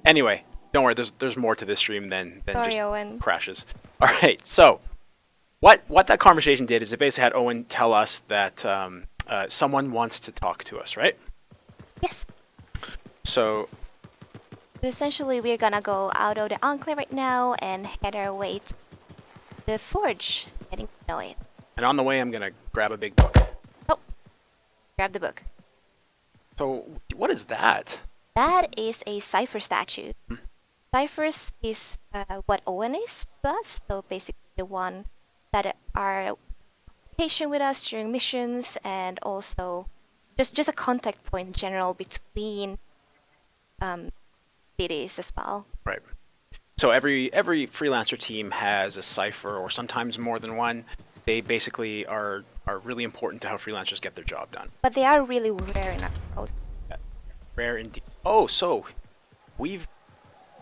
Anyway, don't worry. There's more to this stream than Sorry, just Owen. crashes. All right. So, what that conversation did is it basically had Owen tell us that someone wants to talk to us, right? Yes. So, Essentially, we're gonna go out of the enclave right now and head our way to the forge, getting to know it. and on the way, I'm gonna grab a big book. Oh, grab the book. So, what is that? That is a cipher statue. Hmm. Ciphers is what Owen is to us, so basically the one that are patient with us during missions, and also just a contact point in general between cities as well. Right. So every freelancer team has a cipher, or sometimes more than one. They basically are really important to how freelancers get their job done. But they are really rare in our world. Rare indeed. Oh, so we've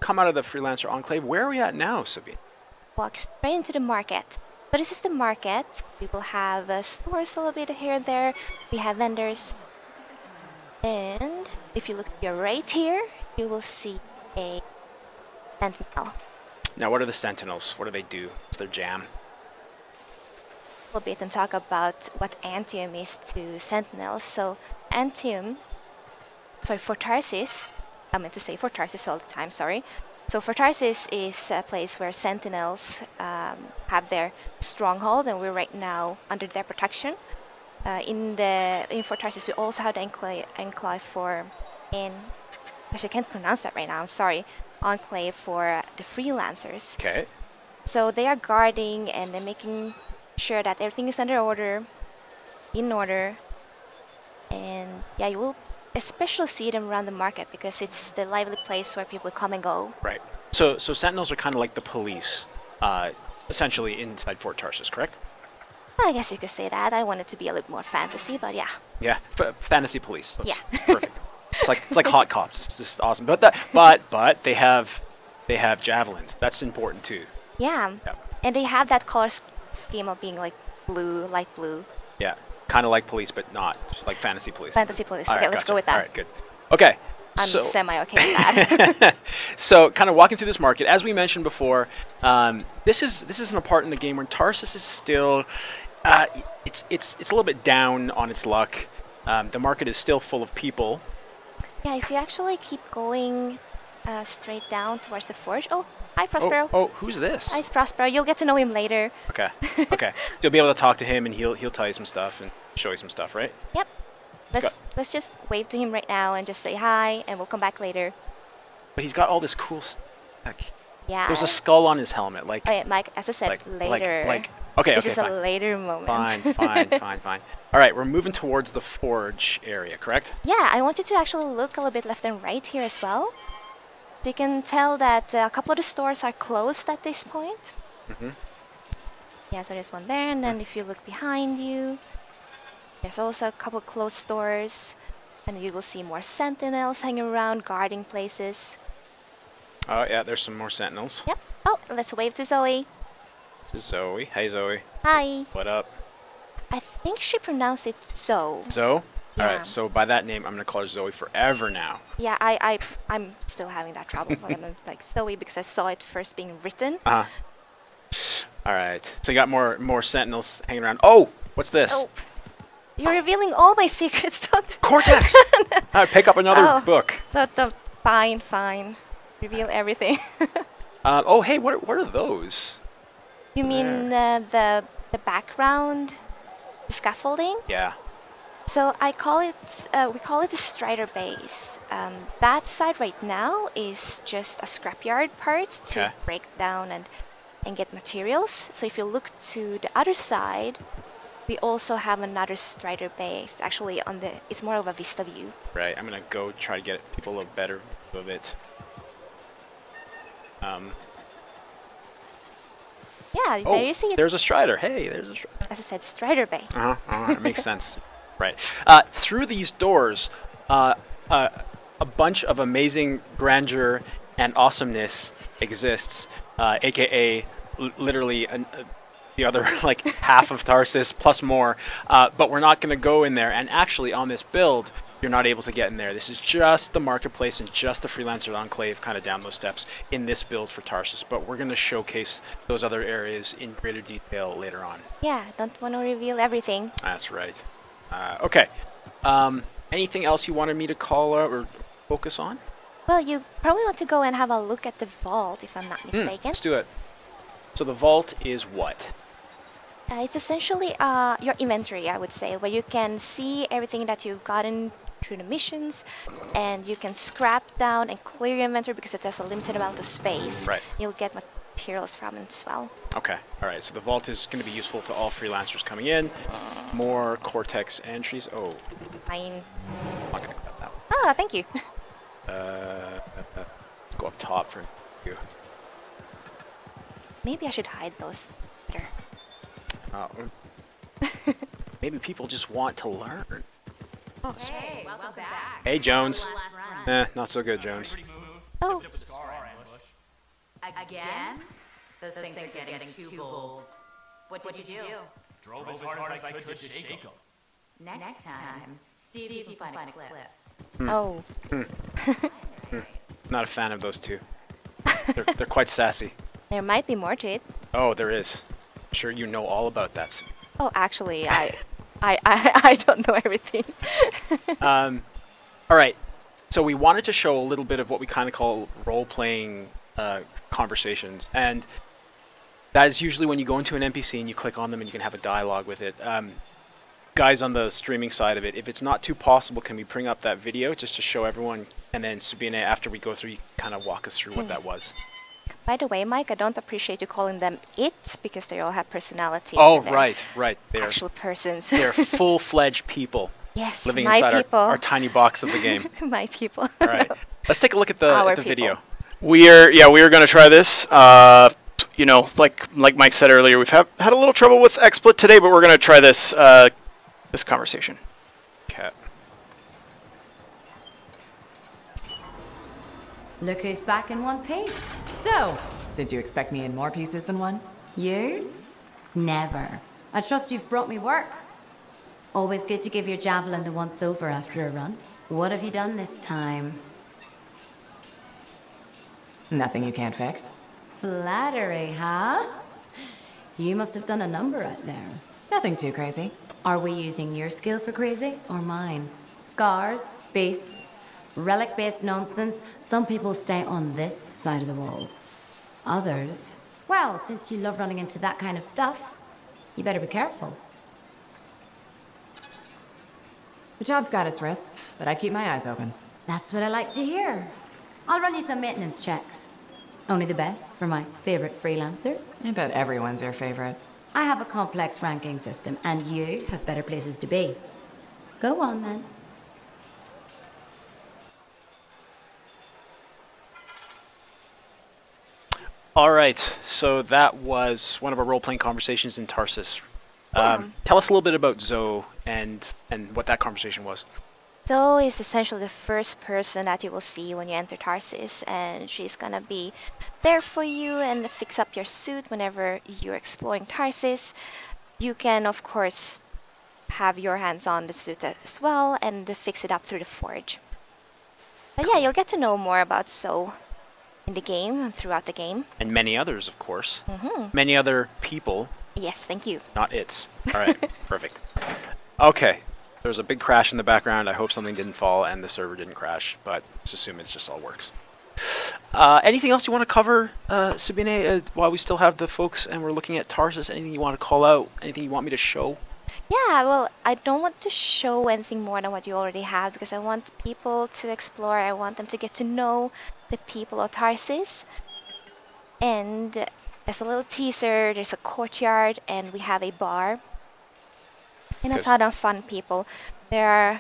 come out of the freelancer enclave. Where are we at now, Sabine? Walk straight into the market. So this is the market. We will have stores a little bit here and there. We have vendors. And if you look to your right here, you will see a sentinel. Now, what are the Sentinels? What do they do? What's their jam? A little bit and talk about what ANTHEM is to sentinels. So ANTHEM, sorry, for TARSIS, I meant to say for TARSIS all the time, sorry. So for TARSIS is a place where sentinels have their stronghold, and we're right now under their protection. In for TARSIS, we also have the enclave for actually, I can't pronounce that right now. I'm sorry. Enclave for the freelancers. Okay. So they are guarding and they're making sure that everything is under order, in order, and yeah, you will especially see them around the market because it's the lively place where people come and go. Right. So Sentinels are kind of like the police, essentially inside Fort Tarsis, correct? I guess you could say that. I want it to be a little more fantasy, but yeah. Yeah. Fantasy police. That's Yeah. Perfect. It's like hot cops. It's just awesome. But they have javelins. That's important too. Yeah. Yeah. And they have that color scheme of being like blue, light blue. Yeah. Kind of like police, but not just like fantasy police. Fantasy police. All Okay, right, let's gotcha. go with that. All right, good. Okay. I'm so, semi-okay with that. So, kind of walking through this market, as we mentioned before, this isn't a part in the game where Tarsis is still, it's a little bit down on its luck. The market is still full of people. Yeah, if you actually keep going straight down towards the forge. Oh, hi Prospero. Oh, who's this? Hi Prospero. You'll get to know him later. Okay. Okay. You'll be able to talk to him, and he'll tell you some stuff and show you some stuff, right? Yep. Let's just wave to him right now and just say hi, and we'll come back later. But he's got all this cool stuff. Yeah. There's a skull on his helmet, like. Oh, yeah, Mike, as I said, later. Okay. This is fine. a later moment. Fine. All right, we're moving towards the forge area, correct? Yeah, I want you to actually look a little bit left and right here as well. So you can tell that a couple of the stores are closed at this point. Mm-hmm. Yeah, so there's one there, and then if you look behind you, there's also a couple closed stores, and you will see more sentinels hanging around, guarding places. Oh, yeah, there's some more Sentinels. Yep. Oh, let's wave to Zoe. This is Zoe. Hey, Zoe. Hi. What up? I think she pronounced it Zoe. Zoe? Yeah. All right, so by that name, I'm going to call her Zoe forever now. Yeah, I'm still having that trouble. I'm like Zoe because I saw it first being written. Uh-huh. All right, so you got more Sentinels hanging around. Oh, what's this? Oh, you're revealing all my secrets. Cortex! All right, pick up another book. Fine. Reveal everything. Oh, hey, what are those? You mean the background, the scaffolding? Yeah. So we call it the Strider base. That side right now is just a scrapyard part to break down and get materials. So if you look to the other side, we also have another Strider base. Actually, it's more of a vista view. Right. I'm gonna go try to get people a better view of it. Yeah, there you see it. There's a Strider. Hey, there's a Strider. As I said, Strider Bay. It makes sense. Right. Through these doors, a bunch of amazing grandeur and awesomeness exists, aka literally the other like half of Tarsis plus more. But we're not going to go in there. And actually, on this build, you're not able to get in there. This is just the marketplace and just the freelancer enclave kind of down those steps in this build for Tarsis. But we're going to showcase those other areas in greater detail later on. Yeah, don't want to reveal everything. That's right. Okay. Anything else you wanted me to call out or focus on? Well, you probably want to go and have a look at the vault, if I'm not mistaken. Let's do it. So the vault is what? It's essentially your inventory, I would say, where you can see everything that you've gotten through the missions, and you can scrap down and clear your inventory because it has a limited amount of space. Right. You'll get materials from it as well. Okay. All right. So the vault is going to be useful to all freelancers coming in. More Cortex entries. Oh. Fine. I'm not going to cut that. Ah, thank you. Let's go up top for you. Maybe I should hide those better. Maybe people just want to learn. Oh, Hey, welcome back. hey, Jones. Not so good, Jones. Oh, Again? Those things are getting too bold. What did you do? Drove as hard as I could to shake them. Next time, see if you can find a clip. oh. Not a fan of those two. They're quite sassy. There might be more to it. Oh, there is. I'm sure you know all about that. Oh, actually, I don't know everything. All right. So we wanted to show a little bit of what we kind of call role-playing conversations, and that is usually when you go into an NPC and you click on them and you can have a dialogue with it. Guys on the streaming side of it, if it's not too possible, can we bring up that video just to show everyone, and then Sabine, after we go through, you kind of walk us through what that was. By the way, Mike, I don't appreciate you calling them it because they all have personalities. Oh, and they're right. They're actual persons. they're full-fledged people Yes, living my inside people. our tiny box of the game. My people. All right, let's take a look at Our the people. video. We are going to try this. You know, like Mike said earlier, we've had a little trouble with XSplit today, but we're going to try this this conversation. Okay. Look who's back in one piece. So, did you expect me in more pieces than one? You? Never. I trust you've brought me work. Always good to give your javelin the once over after a run. What have you done this time? Nothing you can't fix. Flattery, huh? You must have done a number out there. Nothing too crazy. Are we using your skill for crazy or mine? Scars, beasts, relic-based nonsense. Some people stay on this side of the wall. Others, well, since you love running into that kind of stuff, you better be careful. The job's got its risks, but I keep my eyes open. That's what I like to hear. I'll run you some maintenance checks. Only the best for my favorite freelancer. I bet everyone's your favorite. I have a complex ranking system, and you have better places to be. Go on, then. All right, so that was one of our role-playing conversations in Tarsis. Tell us a little bit about Zoe and what that conversation was. Zoe is essentially the first person that you will see when you enter Tarsis, and she's gonna be there for you and fix up your suit whenever you're exploring Tarsis. You can, of course, have your hands on the suit as well and fix it up through the forge. But yeah, you'll get to know more about Zoe in the game and throughout the game. And many others, of course. Many other people, Yes, thank you. not its. All right, perfect. Okay, there's a big crash in the background. I hope something didn't fall and the server didn't crash, but let's assume it just all works. Anything else you want to cover, Sabine, while we still have the folks and we're looking at Tarsis? Anything you want to call out? Anything you want me to show? Yeah, well, I don't want to show anything more than what you already have because I want people to explore. I want them to get to know the people of Tarsis. And as a little teaser, there's a courtyard and we have a bar. And a Good. ton of fun people. There are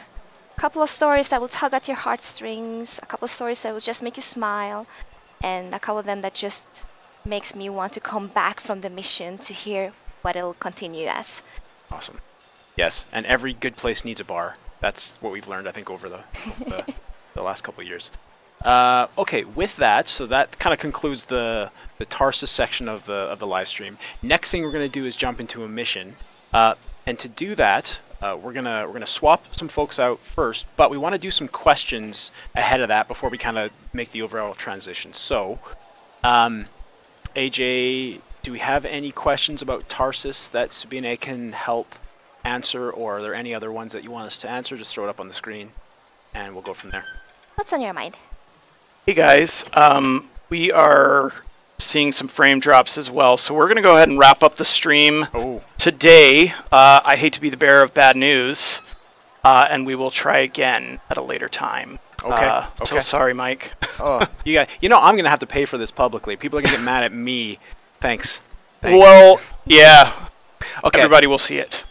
a couple of stories that will tug at your heartstrings, a couple of stories that will just make you smile, and a couple of them that just makes me want to come back from the mission to hear what it'll continue as. Awesome. Yes, and every good place needs a bar. That's what we've learned, I think, over the last couple of years. Okay, with that, so that kind of concludes the Tarsis section of the live stream. Next thing we're going to do is jump into a mission. And to do that, we're gonna swap some folks out first, but we want to do some questions ahead of that before we kind of make the overall transition. So, AJ, do we have any questions about TARSIS that Sabine can help answer, or are there any other ones that you want us to answer? Just throw it up on the screen, and we'll go from there. What's on your mind? Hey guys, we are seeing some frame drops as well, so we're going to go ahead and wrap up the stream today. I hate to be the bearer of bad news, and we will try again at a later time. Okay. So sorry, Mike. Oh, you know, I'm going to have to pay for this publicly. People are going to get mad at me. Thanks. Well, yeah. Okay. Everybody will see it.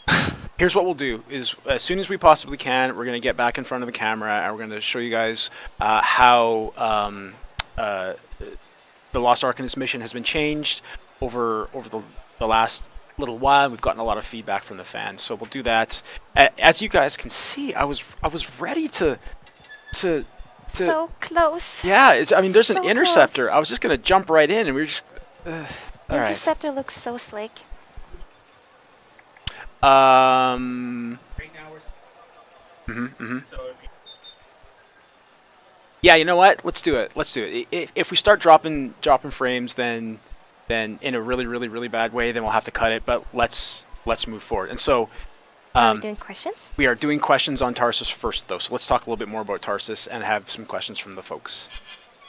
Here's what we'll do: is as soon as we possibly can, we're going to get back in front of the camera and we're going to show you guys how the Lost Arcanist mission has been changed over the last little while. We've gotten a lot of feedback from the fans, so we'll do that. As you guys can see, I was ready to so close. Yeah, I mean, there's So an close. interceptor. I was just going to jump right in, and we were just. All right. Interceptor looks so slick. Right now we're. Yeah, you know what? Let's do it. Let's do it. If we start dropping frames, then in a really bad way, then we'll have to cut it. But let's move forward. And so. Are we doing questions? We are doing questions on TARSIS first, though. So let's talk a little bit more about TARSIS and have some questions from the folks.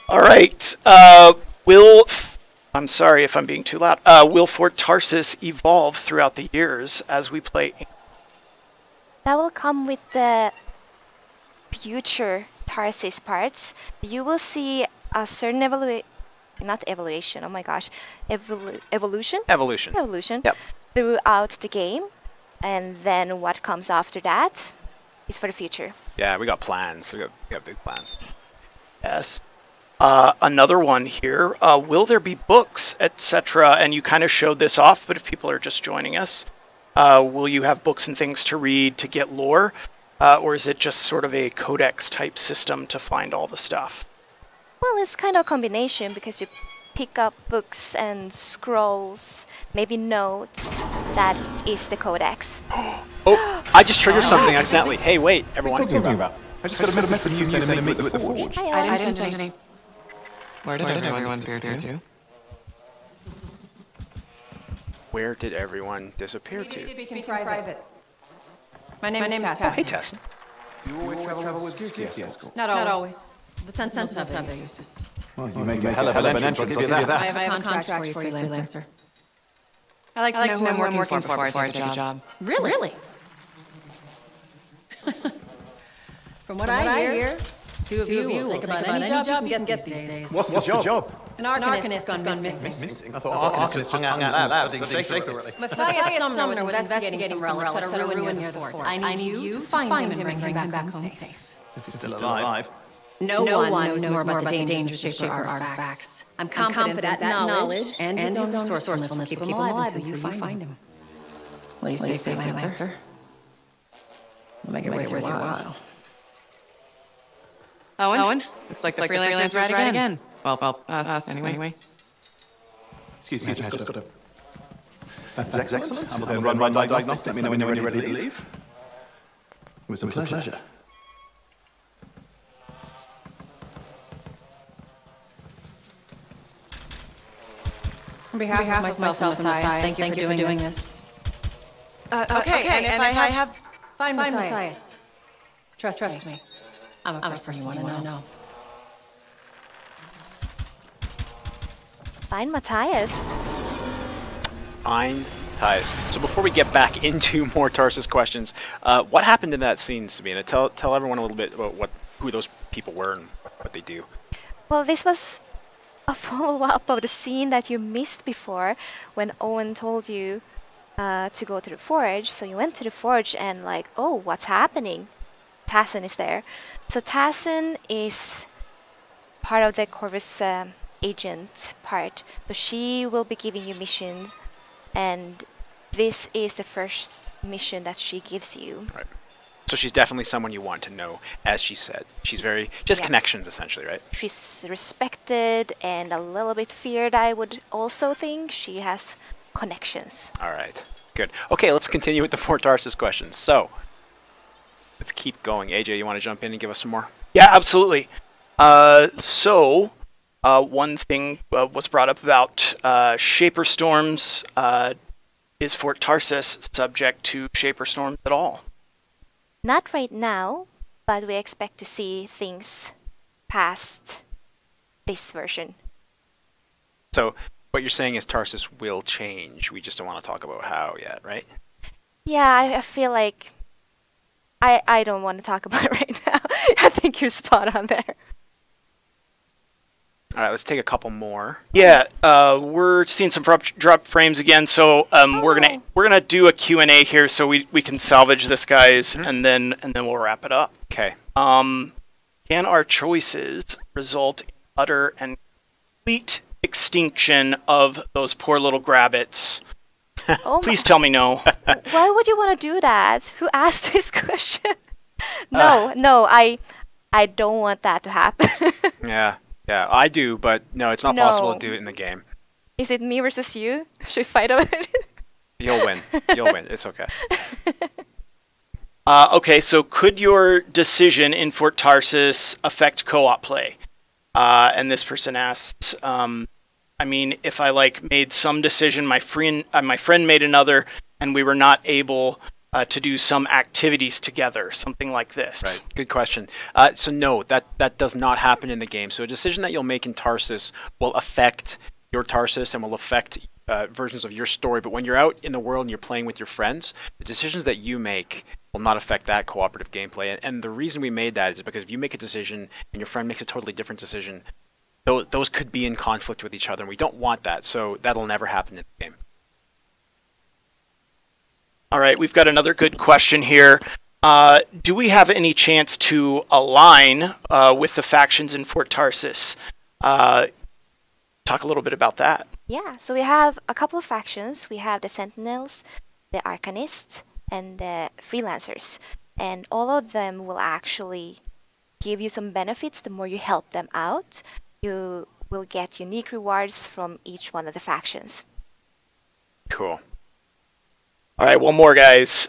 All right. I'm sorry if I'm being too loud. Will Fort Tarsis evolve throughout the years as we play? That will come with the future TARSIS parts. You will see a certain evolution. Oh my gosh, evolution. Evolution. Yep. Throughout the game, and then what comes after that is for the future. Yeah, we got plans. We got big plans. Yes. Another one here. Will there be books, etc.? And you kind of showed this off, but if people are just joining us, will you have books and things to read to get lore? Or is it just sort of a codex type system to find all the stuff? Well, it's kind of a combination because you pick up books and scrolls, maybe notes. That is the codex. Oh, I just triggered something accidentally. Hey, wait, everyone. What are you talking about? I just got a message from you saying to meet with the Forge. Hi, I didn't send any. Where did everyone disappear to? Where did everyone disappear to? Speaking private. My name is Tess. Oh, hey, Tess. You always travel with security escorts? Not always. The Sentinels have their uses. Well, you make a hell of an entrance, I'll give you that. I have a contract for you, freelancer. I like to know who I'm working for before I take a job. Really? From what I hear, two of you will take about any job you can get these days. What's the job? An arcanist has gone missing. I thought Arcanist just hung out in labs studying Shaker, really. Matthias Sumner was investigating some relics at a ruin near the fort. I need you to find him and bring him back home safe. If he's still alive. No one knows more about the dangers of Shaper artifacts. I'm confident that knowledge and his own resourcefulness will keep him alive until you find him. What do you say, freelancer? We'll make it worth your while. Owen? Looks like the freelancer's right again. Well, us anyway. Excuse me, just got a... That's excellent. I'm going to run my diagnostics. Let me know when you're ready to leave. It was a pleasure. On behalf of myself and Matthias, thank you for doing this. Okay, and if I have... Find Matthias. Trust me. I'm a person you want to know. Find Matthias. Find Matthias. So before we get back into more Tarsis questions, what happened in that scene, Sabina? Tell everyone a little bit about who those people were and what they do. Well, this was a follow-up of the scene that you missed before when Owen told you to go to the forge. So you went to the forge and like, oh, what's happening? Tassin is there. So Tassin is part of the Corvus agent part. So she will be giving you missions, and this is the first mission that she gives you. Right. So she's definitely someone you want to know, as she said. She's very just connections essentially, right? She's respected and a little bit feared. I would also think she has connections. All right. Good. Okay, let's continue with the four Tarsis questions. So, let's keep going. AJ, you want to jump in and give us some more? Yeah, absolutely. One thing was brought up about Shaper Storms. Is Fort Tarsis subject to Shaper Storms at all? Not right now, but we expect to see things past this version. So what you're saying is Tarsis will change. We just don't want to talk about how yet, right? Yeah, I feel like I don't want to talk about it right now. I think you're spot on there. All right, let's take a couple more. Yeah, we're seeing some drop frames again, so we're gonna do a Q&A here, so we can salvage this, guys, and then we'll wrap it up. Okay. Can our choices result in utter and complete extinction of those poor little grabbits? Oh Please tell me no. Why would you want to do that? Who asked this question? No, I don't want that to happen. Yeah, I do, but no, it's not possible to do it in the game. Is it me versus you? Should we fight over it? You'll win. You'll win. It's okay. Okay, so could your decision in Fort Tarsis affect co-op play? And this person asks, I mean, if I made some decision, my friend made another, and we were not able to do some activities together, something like this. Right. Good question. So no, that does not happen in the game. So a decision that you'll make in Tarsis will affect your Tarsis and will affect versions of your story. But when you're out in the world and you're playing with your friends, the decisions that you make will not affect that cooperative gameplay. And the reason we made that is because if you make a decision and your friend makes a totally different decision, those could be in conflict with each other, and we don't want that. So that'll never happen in the game. All right, we've got another good question here. Do we have any chance to align with the factions in Fort Tarsis? Talk a little bit about that. Yeah, so we have a couple of factions. We have the Sentinels, the Arcanists, and the Freelancers. And all of them will actually give you some benefits the more you help them out. You will get unique rewards from each one of the factions. Cool. All right, one more, guys.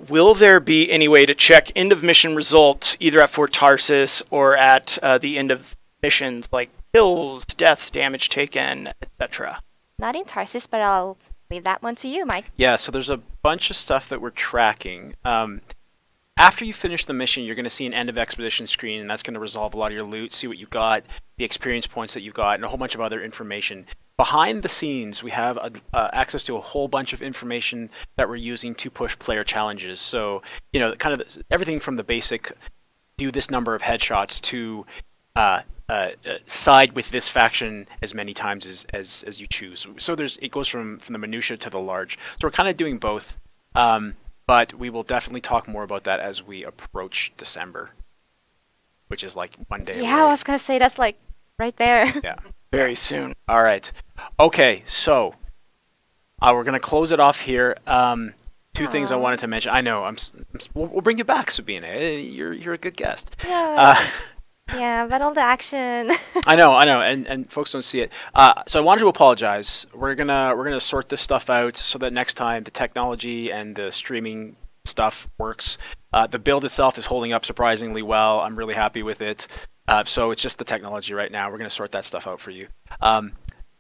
Will there be any way to check end of mission results either at Fort Tarsis or at the end of missions, like kills, deaths, damage taken, etc.? Not in Tarsis, but I'll leave that one to you, Mike. Yeah, so there's a bunch of stuff that we're tracking. After you finish the mission, you're going to see an end of expedition screen, and that's going to resolve a lot of your loot, see what you got, the experience points that you got, and a whole bunch of other information. Behind the scenes, we have access to a whole bunch of information that we're using to push player challenges. So, you know, kind of everything from the basic do this number of headshots to side with this faction as many times as you choose. So it goes from the minutia to the large. So we're kind of doing both. But we will definitely talk more about that as we approach December, which is like one day away. Yeah, I was going to say that's like right there. Yeah. Very soon. All right. Okay, so we're going to close it off here. Two things I wanted to mention. I know, we'll bring you back, Sabina. You're a good guest. Yeah. Yeah, but all the action. I know, and folks don't see it. So I wanted to apologize. We're gonna sort this stuff out so that next time the technology and the streaming stuff works. The build itself is holding up surprisingly well. I'm really happy with it. So it's just the technology right now. We're gonna sort that stuff out for you.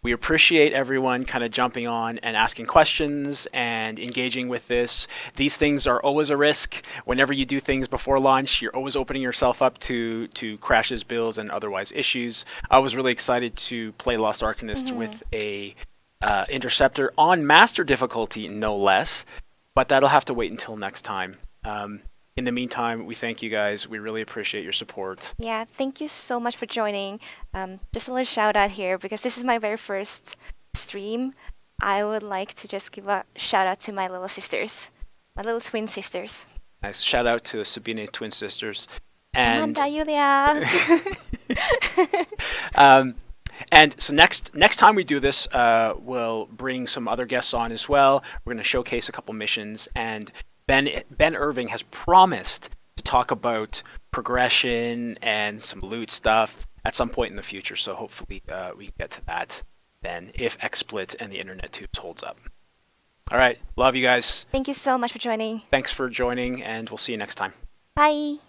We appreciate everyone kind of jumping on and asking questions and engaging with this. These things are always a risk. Whenever you do things before launch, you're always opening yourself up to crashes, builds, and otherwise issues. I was really excited to play Lost Arcanist with a Interceptor on Master difficulty, no less, but that'll have to wait until next time. In the meantime, we thank you guys. We really appreciate your support. Yeah, thank you so much for joining. Just a little shout out here, because this is my very first stream. I would like to just give a shout out to my little sisters, my little twin sisters. Nice. Shout out to Sabina's twin sisters. And Amanda, Julia. And so next time we do this, we'll bring some other guests on as well. We're going to showcase a couple missions, and Ben Irving has promised to talk about progression and some loot stuff at some point in the future. So hopefully we can get to that then, if XSplit and the Internet Tubes holds up. All right, love you guys. Thank you so much for joining. Thanks for joining, and we'll see you next time. Bye!